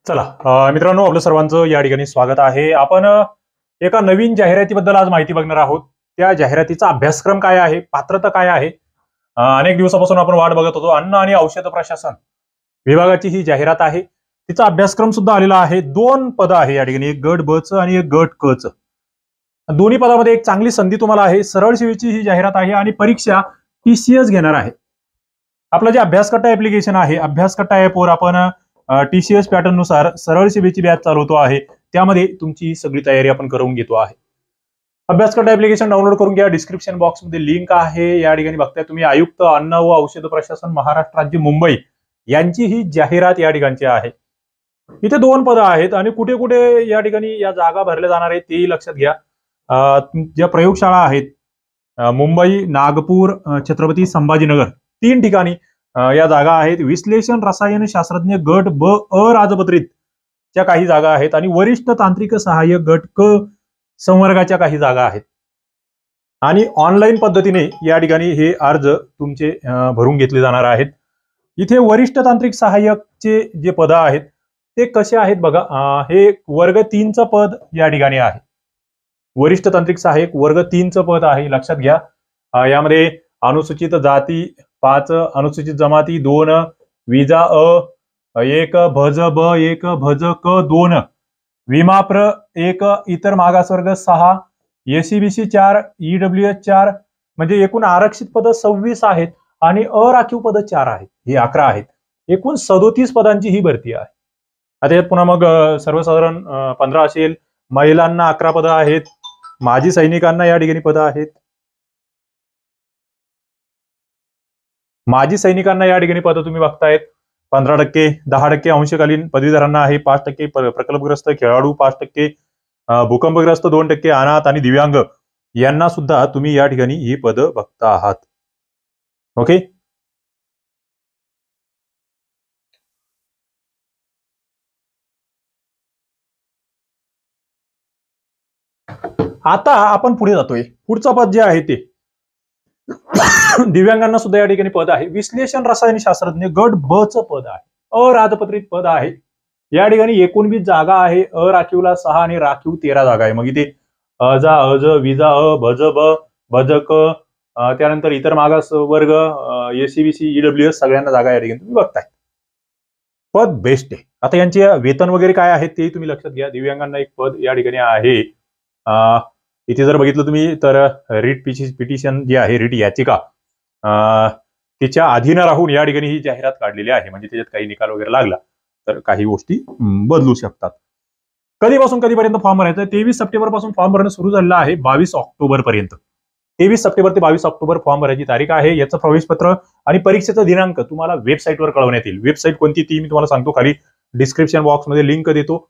चला मित्रांनो, आपलं सर्वांचं या ठिकाणी स्वागत आहे. आपण एका नवीन जाहिरातीबद्दल आज माहिती बघणार आहोत. त्या जाहिरातीचा अभ्यासक्रम काय आहे, पात्रता काय आहे. अनेक दिवसापासून आपण वाट बघत होतो. अन्न आणि औषध प्रशासन विभागाची ही जाहिरात आहे. तिचा अभ्यासक्रम सुद्धा आलेला आहे. 2 पदं आहे या ठिकाणी, एक गट ब च आणि एक गट क च. दोन्ही पदामध्ये एक चांगली संधी तुम्हाला आहे. सरळ सेवेची ही जाहिरात आहे आणि परीक्षा TCS घेणार आहे. आपलं जे अभ्यासकट्टा ऍप्लिकेशन आहे, अभ्यासकट्टा ऍपवर आपण TCS पॅटर्न नुसार सरळ सेवेची बॅच चालवतो आहे. त्यामध्ये तुमची सगळी तयारी आपण करून घेतो आहे. अभ्यासकट्टा ऍप्लिकेशन डाउनलोड करून घ्या. डिस्क्रिप्शन बॉक्स मध्ये लिंक आहे. या ठिकाणी बघताय तुम्ही, आयुक्त अन्न व औषध प्रशासन महाराष्ट्र राज्य मुंबई यांची ही जाहिरात या ठिकाणची आहे. इथे 2 पदं आहेत आणि कुठे कुठे या ठिकाणी या जागा भरल्या जाणार आहेत तेही लक्षात घ्या. ज्या प्रयोगशाळा आहेत मुंबई, नागपूर, छत्रपती संभाजीनगर 3 ठिकाणी या जागा आहेत. विश्लेषण रसायन शास्त्रज्ञ गट ब अराजपत्रित च्या काही जागा आहेत आणि वरिष्ठ तांत्रिक सहाय्यक गट क संवर्गाच्या काही जागा आहेत. आणि ऑनलाईन पद्धतीने या ठिकाणी हे अर्ज तुमचे भरून घेतले जाणार आहेत. इथे वरिष्ठ तांत्रिक सहाय्यकचे जे पद आहेत ते कसे आहेत बघा. हे वर्ग 3चं पद या ठिकाणी आहे. वरिष्ठ तांत्रिक सहाय्यक वर्ग 3चं पद आहे, लक्षात घ्या. यामध्ये अनुसूचित जाती 5, अनुसूचित जमाती 2, विजा अ 1, भज ब 1, भज क 2, विमाप्र 1, इतर मागासवर्ग 6, SCBC 4, EWS 4, म्हणजे एकूण आरक्षित पद 26 आहेत आणि अराखीव पद 4 आहेत. ही 11 आहेत. एकूण 37 पदांची ही भरती आहे. आता यात पुन्हा मग सर्वसाधारण 15 असेल. महिलांना 11 पदं आहेत. माजी सैनिकांना या ठिकाणी पदं आहेत. माजी सैनिकांना या ठिकाणी पदं तुम्ही बघतायत. 15%, 10% अंशकालीन पदवीधरांना आहे, 5% प्रकल्पग्रस्त खेळाडू, 5% भूकंपग्रस्त, 2% अनाथ आणि दिव्यांग यांना सुद्धा तुम्ही या ठिकाणी ही पदं बघता आहात. ओके. आता आपण पुढे जातोय. पुढचं पद जे आहे ते दिव्यांगांना सुद्धा या ठिकाणी पद आहे. विश्लेषण रसायन शास्त्रज्ञ गट ब च पद आहे, अराजपत्रित पद आहे. या ठिकाणी 19 जागा आहे. अराखीवला 6 आणि राखीव 13 जागा आहे. मग इथे अजा अज विजा अ भज ब भज क, त्यानंतर इतर मागास वर्ग SCBC EWS सगळ्यांना जागा या ठिकाणी तुम्ही बघताय. पद बेस्ट आहे. आता यांचे वेतन वगैरे काय आहे ते तुम्ही लक्षात घ्या. दिव्यांगांना एक पद या ठिकाणी आहे. इथे जर बघितलं तुम्ही तर रिट पिटिशन जी आहे, रिट याचिका, तिच्या अधीन राहून या ठिकाणी ही जाहिरात काढलेली आहे. म्हणजे त्याच्यात काही निकाल वगैरे लागला तर काही गोष्टी बदलू शकतात. कधीपासून कधीपर्यंत फॉर्म भरायचा? 23 सप्टेंबर पासून फॉर्म भरणं सुरू झालेलं आहे 22 ऑक्टोबर पर्यंत. 23 सप्टेंबर ते 22 ऑक्टोबर फॉर्म भरायची तारीख आहे. याचं प्रवेशपत्र आणि परीक्षेचा दिनांक तुम्हाला वेबसाईटवर कळवण्यात येईल. वेबसाईट कोणती ती मी तुम्हाला सांगतो, खाली डिस्क्रिप्शन बॉक्समध्ये लिंक देतो.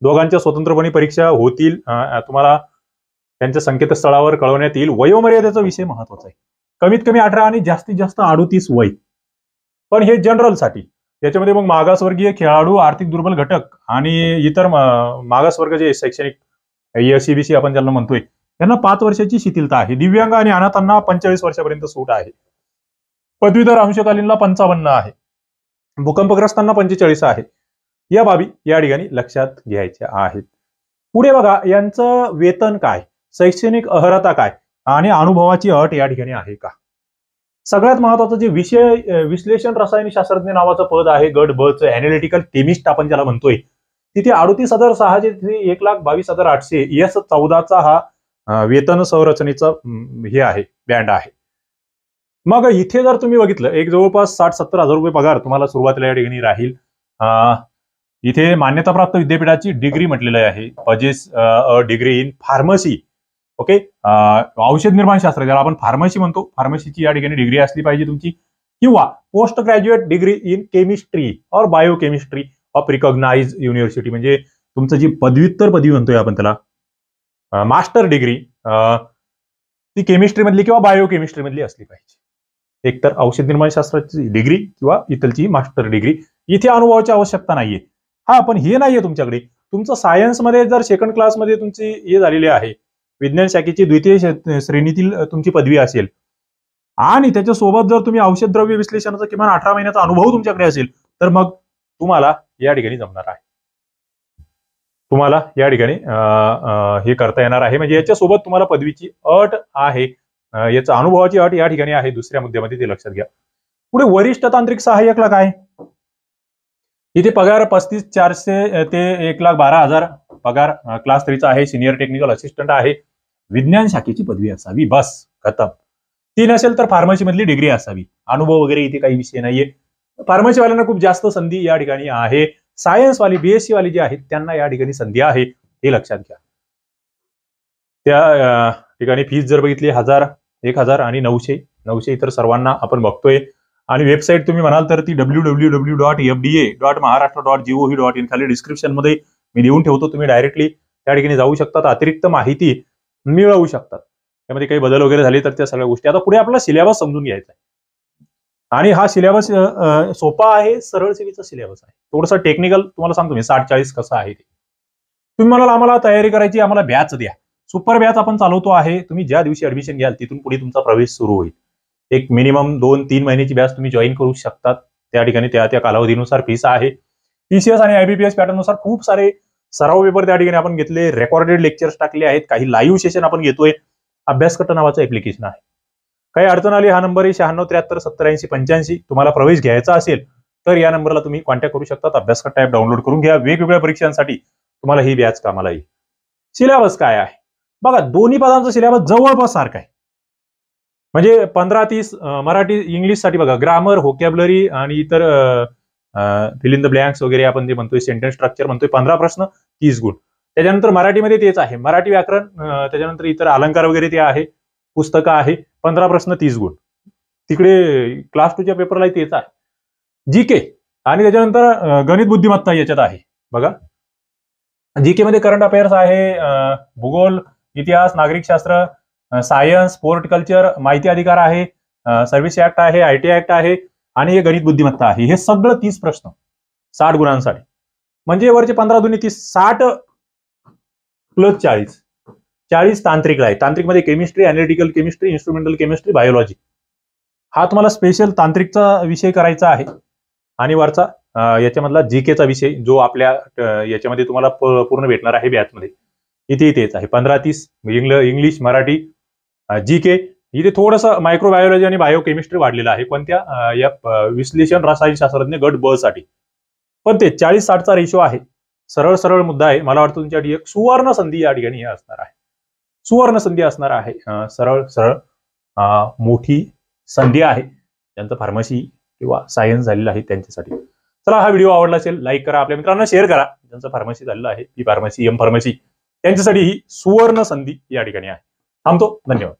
दोघांच्या स्वतंत्रपणे परीक्षा होतील. तुम्हाला त्यांच्या संकेतस्थळावर कळवण्यात येईल. वयोमर्यादेचा विषय महत्वाचा आहे. कमीत कमी 18 आणि जास्तीत जास्त 38 वय. पण हे जनरल साठी. याच्यामध्ये मग मागासवर्गीय, खेळाडू, आर्थिक दुर्बल घटक आणि इतर मागासवर्ग जे शैक्षणिक SCBC आपण ज्यांना म्हणतोय त्यांना 5 वर्षाची शिथिलता आहे. दिव्यांग आणि अनाथांना 45 वर्षापर्यंत सूट आहे. पदवीधर अंशकालीनला 55 आहे. भूकंपग्रस्तांना 45 आहे. या बाबी या ठिकाणी लक्षात घ्यायच्या आहेत. पुढे बघा, यांचं वेतन काय, शैक्षणिक अर्हता काय आणि अनुभवाची अट या ठिकाणी आहे का. सगळ्यात महत्वाचं जे विषय, विश्लेषण रसायन शास्त्रज्ञ नावाचं पद आहे गट ब च, अॅनालिटिकल केमिस्ट आपण ज्याला म्हणतोय, तिथे 38,600, 1,22,800 S14चा हा वेतन संरचनेचा हे आहे, बँड आहे. मग इथे जर तुम्ही बघितलं, एक जवळपास 60-70 हजार रुपये पगार तुम्हाला सुरुवातीला या ठिकाणी राहील. इथे मान्यताप्राप्त विद्यापीठाची डिग्री म्हटलेलं आहे, possess a degree in pharmacy. Okay. औषध निर्माण शास्त्र ज्याला आपण फार्मसी म्हणतो, फार्मसीची या ठिकाणी डिग्री असली पाहिजे तुमची, किंवा post graduate degree in chemistry और बायोकेमिस्ट्री ऑफ रिकॉग्नाइज युनिव्हर्सिटी, म्हणजे तुमचं जी पदव्युत्तर पदवी म्हणतोय आपण त्याला, मास्टर डिग्री ती केमिस्ट्री मधली किंवा बायोकेमिस्ट्री मधली असली पाहिजे. एकतर औषध निर्माण शास्त्राची डिग्री किंवा इथलची मास्टर डिग्री. इथे अनुभवाची आवश्यकता नाहीये. हा, पण हे नाहीये तुमच्याकडे. तुमचं सायन्समध्ये जर सेकंड क्लासमध्ये तुमची हे झालेली आहे, विज्ञान शाखेची द्वितीय श्रेणीतील तुमची पदवी असेल आणि त्याच्यासोबत जर तुम्ही औषध द्रव्य विश्लेषणाचा किमान 18 महिन्याचा अनुभव तुमच्याकडे असेल तर मग तुम्हाला या ठिकाणी जमणार आहे. तुम्हाला या ठिकाणी हे करता येणार आहे. म्हणजे याच्यासोबत तुम्हाला पदवीची अट आहे, याचा अनुभवाची अट या ठिकाणी आहे दुसऱ्या मुद्द्यामध्ये, ते लक्षात घ्या. पुढे वरिष्ठ तांत्रिक सहाय्यकला काय, इथे पगार 35,400 ते 1,12,000 पगार क्लास 3चा आहे. सिनियर टेक्निकल असिस्टंट आहे. विज्ञान शाखेची पदवी असावी, बस खतम. ती नसेल तर फार्मसी मधली डिग्री असावी. अनुभव वगैरे इथे काही विषय नाहीये. फार्मसी वाल्यांना खूप जास्त संधी या ठिकाणी आहे. सायन्स वाली, बीएससी वाली जी आहेत त्यांना या ठिकाणी संधी आहे, हे लक्षात घ्या. त्या ठिकाणी फीस जर बघितली 1000, 1000 आणि 900 इतर सर्वांना आपण बघतोय. आणि वेबसाईट तुम्ही म्हणाल तर ती www.fda.maharashtra.gov.in खाली डिस्क्रिप्शन मध्ये मी देऊन ठेवतो. तुम्ही डायरेक्टली त्या ठिकाणी जाऊ शकतात, अतिरिक्त माहिती मिळवू शकतात. त्यामध्ये काही बदल वगैरे झाले तर त्या सगळ्या गोष्टी. आता पुढे आपला सिलेबस समजून घ्यायचा आहे. आणि हा सिलेबस सोपा आहे, सरळ सेवेचा सिलेबस आहे. थोडंसं टेक्निकल तुम्हाला सांगतो मी 60-40 कसं आहे ते. तुम्ही म्हणाल आम्हाला तयारी करायची, आम्हाला बॅच द्या. सुपर बॅच आपण चालवतो आहे. तुम्ही ज्या दिवशी ऍडमिशन घ्याल तिथून पुढे तुमचा प्रवेश सुरू होईल. एक मिनिमम 2-3 महिन्याची बॅच तुम्ही जॉईन करू शकतात. त्या ठिकाणी त्या कालावधीनुसार फीस आहे. टीसीएस आणि आयबीपीएस पॅटर्ननुसार खूप सारे सराव पेपर त्या ठिकाणी आपण घेतले, रेकॉर्डेड लेक्चर्स टाकले आहेत, काही लाईव्ह सेशन आपण घेतोय. अभ्यासकट्टा नावाचं ऍप्लिकेशन आहे. काही अडचण आली, हा नंबर आहे 9673708085. तुम्हाला प्रवेश घ्यायचा असेल तर या नंबरला तुम्ही कॉन्टॅक्ट करू शकतात. अभ्यासकट्टा ऍप डाउनलोड करून घ्या. वेगवेगळ्या परीक्षांसाठी तुम्हाला ही बॅच कामाला येईल. सिलेबस काय आहे बघा, दोन्ही पदांचा सिलेबस जवळपास सारखा आहे. म्हणजे 15-30 मराठी इंग्लिश साठी बघा, ग्रामर, व्होकॅब्युलरी आणि इतर फिल इन द ब्लँक्स वगैरे आपण जे म्हणतोय, सेंटेन्स स्ट्रक्चर म्हणतोय, 15 प्रश्न 30 गुण. त्याच्यानंतर मराठीमध्ये तेच आहे, मराठी व्याकरण, त्याच्यानंतर इतर अलंकार वगैरे ते आहे, पुस्तकं आहे, 15 प्रश्न 30 गुण. तिकडे क्लास 2च्या पेपरला तेच आहे. जीके आणि त्याच्यानंतर गणित बुद्धिमत्ता याच्यात आहे बघा. जीके मध्ये करंट अफेअर्स आहे, भूगोल, इतिहास, नागरिकशास्त्र, सायन्स, स्पोर्ट कल्चर, माहिती अधिकार आहे, सर्व्हिस ऍक्ट आहे, आयटी ऍक्ट आहे आणि हे गणित बुद्धिमत्ता आहे. हे सगळं 30 प्रश्न 60 गुणांसाठी. म्हणजे वरचे 15 दुनी 30, 60 प्लस 40 तांत्रिकला आहे. तांत्रिकमध्ये chemistry, analytical chemistry, instrumental chemistry, biology. हा तुम्हाला स्पेशल तांत्रिकचा विषय करायचा आहे. आणि वरचा याच्यामधला जीकेचा विषय जो आपल्या याच्यामध्ये तुम्हाला पूर्ण भेटणार आहे बॅचमध्ये, इथे तेच आहे. 15-30 इंग्लिश, मराठी, जीके. इथे थोडंसं मायक्रोबायोलॉजी आणि बायोकेमिस्ट्री वाढलेलं आहे. कोणत्या या विश्लेषण रसायनशास्त्रज्ञ गट ब साठी. पण ते 40-60चा रेशो आहे. सरळ सरळ मुद्दा आहे. मला वाटतं तुमच्यासाठी एक सुवर्ण संधी या ठिकाणी असणार आहे. सुवर्ण संधी असणार आहे. सरळ सरळ मोठी संधी आहे ज्यांचं फार्मसी किंवा सायन्स झालेलं आहे त्यांच्यासाठी. चला, हा व्हिडिओ आवडला असेल लाईक करा, आपल्या मित्रांना शेअर करा. ज्यांचं फार्मसी झालेलं आहे, बी फार्मसी, एम फार्मसी, त्यांच्यासाठी ही सुवर्ण संधी या ठिकाणी आहे. थांबतो. धन्यवाद.